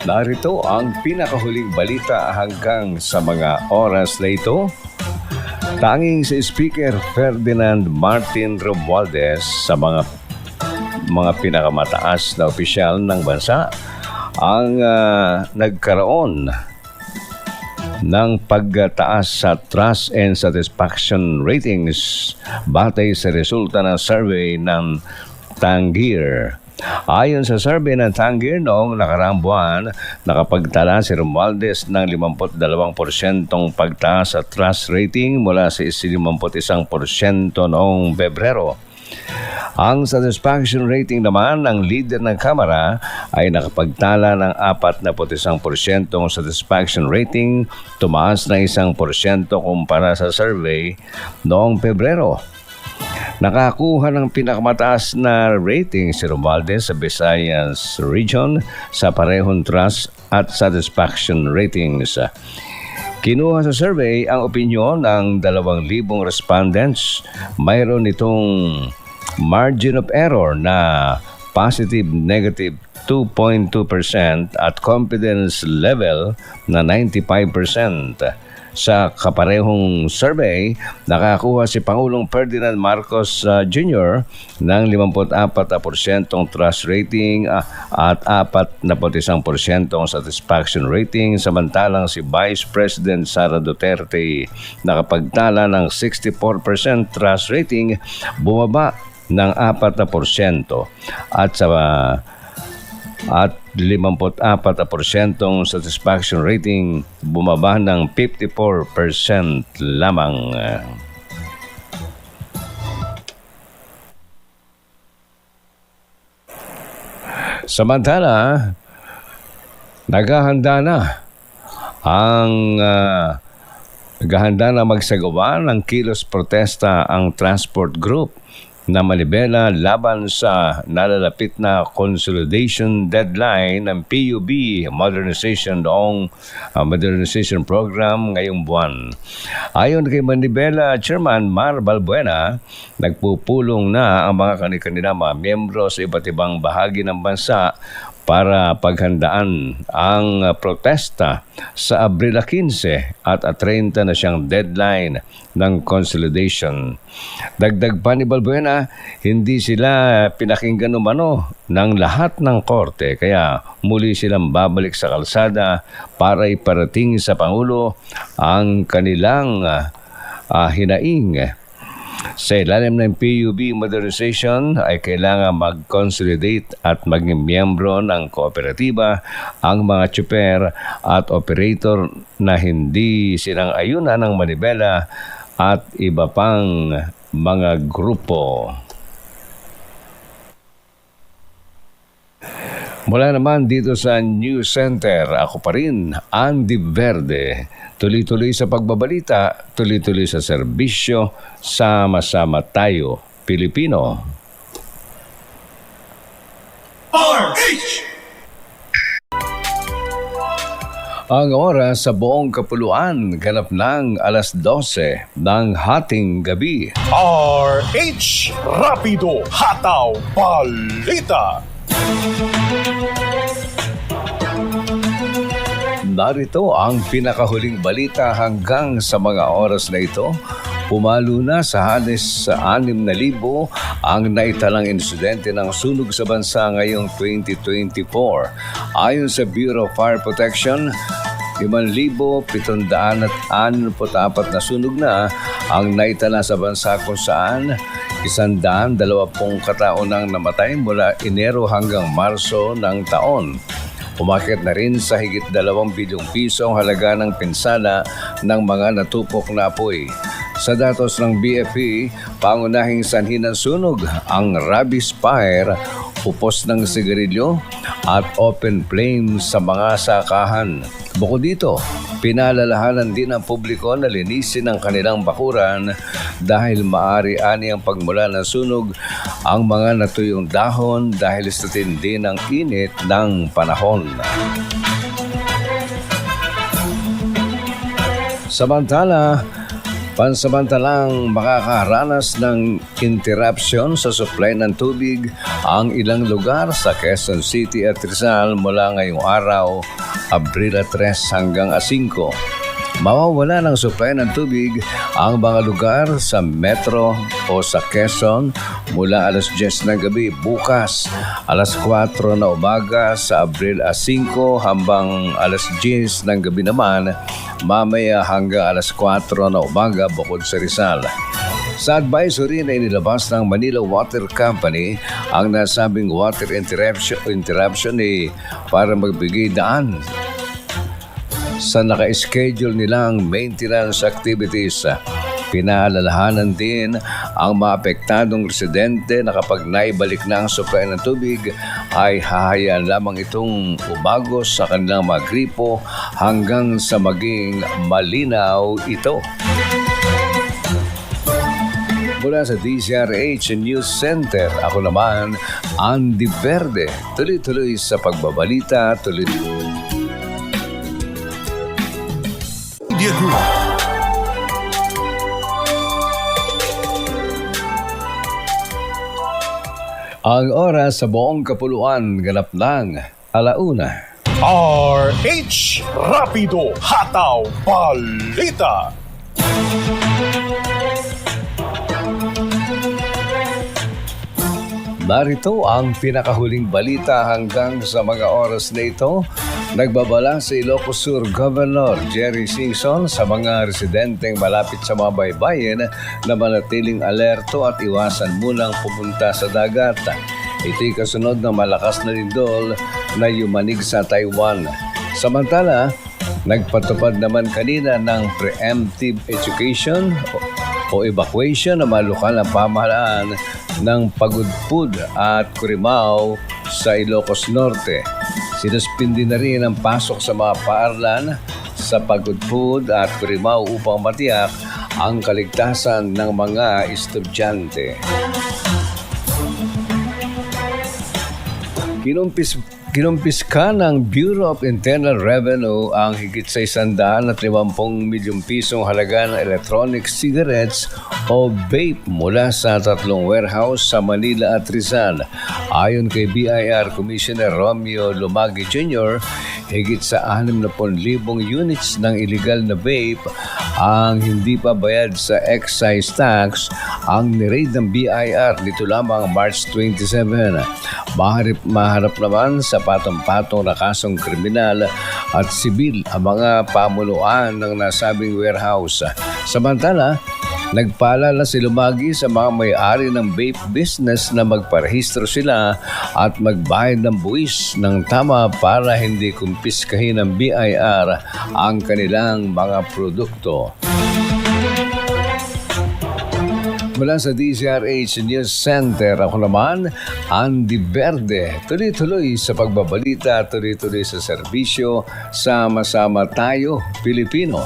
Narito ang pinakahuling balita hanggang sa mga oras na ito. Tanging si Speaker Ferdinand Martin Romualdez sa mga pinakamataas na opisyal ng bansa ang nagkaroon ng pagtaas sa Trust and Satisfaction Ratings batay sa resulta ng survey ng Tangier. Ayon sa survey ng Tangier noong nakaraang buwan, nakapagtala si Romualdez ng 52% pagtaas sa trust rating mula sa 51% noong Pebrero. Ang satisfaction rating naman ng leader ng Kamara ay nakapagtala ng 41% satisfaction rating, tumaas na 1% kumpara sa survey noong Pebrero. Nakakuha ng pinakamataas na rating si Romualdez sa Visayas Region sa parehong trust at satisfaction ratings. Kinuha sa survey ang opinyon ng 2,000 respondents. Mayroon itong margin of error na positive-negative 2.2% at confidence level na 95%. Sa kaparehong survey, nakakuha si Pangulong Ferdinand Marcos Jr. ng 54% trust rating at 41% satisfaction rating, samantalang si Vice President Sara Duterte nakapagtala ng 64% trust rating, bumaba ng 4% at 54% satisfaction rating, bumaba ng 54% lamang. Samantala, naghahanda na magsagawa ng kilos protesta ang transport group na Manibela laban sa nalalapit na consolidation deadline ng PUB modernization program ngayong buwan. Ayon kay Manibela Chairman Mar Balbuena, nagpupulong na ang mga kanilang miyembro sa iba't ibang bahagi ng bansa para paghandaan ang protesta sa Abril 15 at 30 na siyang deadline ng consolidation. Dagdag pa ni Balbuena, hindi sila pinakinggan umano ng lahat ng korte, kaya muli silang babalik sa kalsada para iparating sa Pangulo ang kanilang hinaing. Sa ilalim ng PUB modernization ay kailangan mag-consolidate at maging miyembro ng kooperatiba ang mga tsuper at operator na hindi sinang-ayunan ng Manibela at iba pang mga grupo. Mula naman dito sa News Center, ako pa rin, Andy Verde. Tuloy-tuloy sa pagbabalita, tuloy-tuloy sa serbisyo, sama-sama tayo, Pilipino. RH! Ang oras sa buong kapuluan, ganap ng alas 12 ng hating gabi. RH Rapido Hataw Balita. Narito ang pinakahuling balita hanggang sa mga oras na ito. Pumalo na sa halos sa 6,000 ang naitalang insidente ng sunog sa bansa ngayong 2024. Ayon sa Bureau of Fire Protection, 5,764 na sunog na ang naitala sa bansa kung saan 120 katao nang namatay mula Enero hanggang Marso ng taon. Umakyat na rin sa higit 2 bilyong piso ang halaga ng pinsala ng mga natupok na apoy. Sa datos ng BFP, pangunahing sanhi ng sunog ang rabies fire, upos ng sigarilyo at open flames sa mga sakahan. Bukod dito, pinalalahanan din ng publiko na linisin ang kanilang bakuran dahil maaari-ani ang pagmula ng sunog ang mga natuyong dahon dahil sa tindi ng init ng panahon. Samantala, Pansamantalang makakaranas ng interruption sa supply ng tubig ang ilang lugar sa Quezon City at Rizal mula ngayong araw, Abril 3 hanggang 5. Mawawala ng supply ng tubig ang mga lugar sa Metro o sa Quezon mula alas 10 ng gabi bukas, alas 4 na umaga sa Abril 5 hanggang alas 10 ng gabi naman mamaya hanggang alas 4 na umaga bukod sa Rizal. Sa advisory na inilabas ng Manila Water Company, ang nasabing water interruption para magbigay daan sa naka-schedule nilang maintenance activities. Pinaalalahanan din ang maapektadong residente na kapag naibalik na ang supply ng tubig ay hahayaan lamang itong umagos sa kanilang mga gripo hanggang sa maging malinaw ito. Mula sa DZRH News Center, ako naman, Andy Verde. Tuloy-tuloy sa pagbabalita, tuloy-tuloy. Media Group. Ang oras sa buong kapuluan ganap ng 1:00. RH Rapido Hataw Balita. Narito ang pinakahuling balita hanggang sa mga oras na ito. Nagbabala si Ilocos Sur Governor Jerry Singson sa mga residenteng malapit sa mga baybayin na manatiling alerto at iwasan munang pupunta sa dagat. Ito'y kasunod ng malakas na lindol na yumanig sa Taiwan. Samantala, nagpatupad naman kanina ng preemptive education o evacuation na mga lokal na pamahalaan ng Pagudpud at Curimaao sa Ilocos Norte. Sinuspindi na rin ang pasok sa mga paaralan sa Pagudpud at Curimaao upang matiyak ang kaligtasan ng mga estudyante. Kinumpiska ng Bureau of Internal Revenue ang higit sa 150 milyong pisong halaga ng electronic cigarettes o vape mula sa 3 warehouse sa Manila at Rizal. Ayon kay BIR Commissioner Romeo Lumagi Jr., higit sa 60,000 units ng illegal na vape ang hindi pa bayad sa excise tax ang niraid ng BIR nito lamang March 27. Maharap naman sa patong-patong na kasong kriminal at sibil ang mga pamunuan ng nasabing warehouse. Samantala, nagpaalala si Lumagi sa mga may-ari ng vape business na magparehistro sila at magbayad ng buwis ng tama para hindi kumpiskahin ng BIR ang kanilang mga produkto. Mula sa DZRH News Center, ako naman, Andy Verde. Tuloy-tuloy sa pagbabalita, tuloy-tuloy sa serbisyo, sama-sama tayo, Pilipino.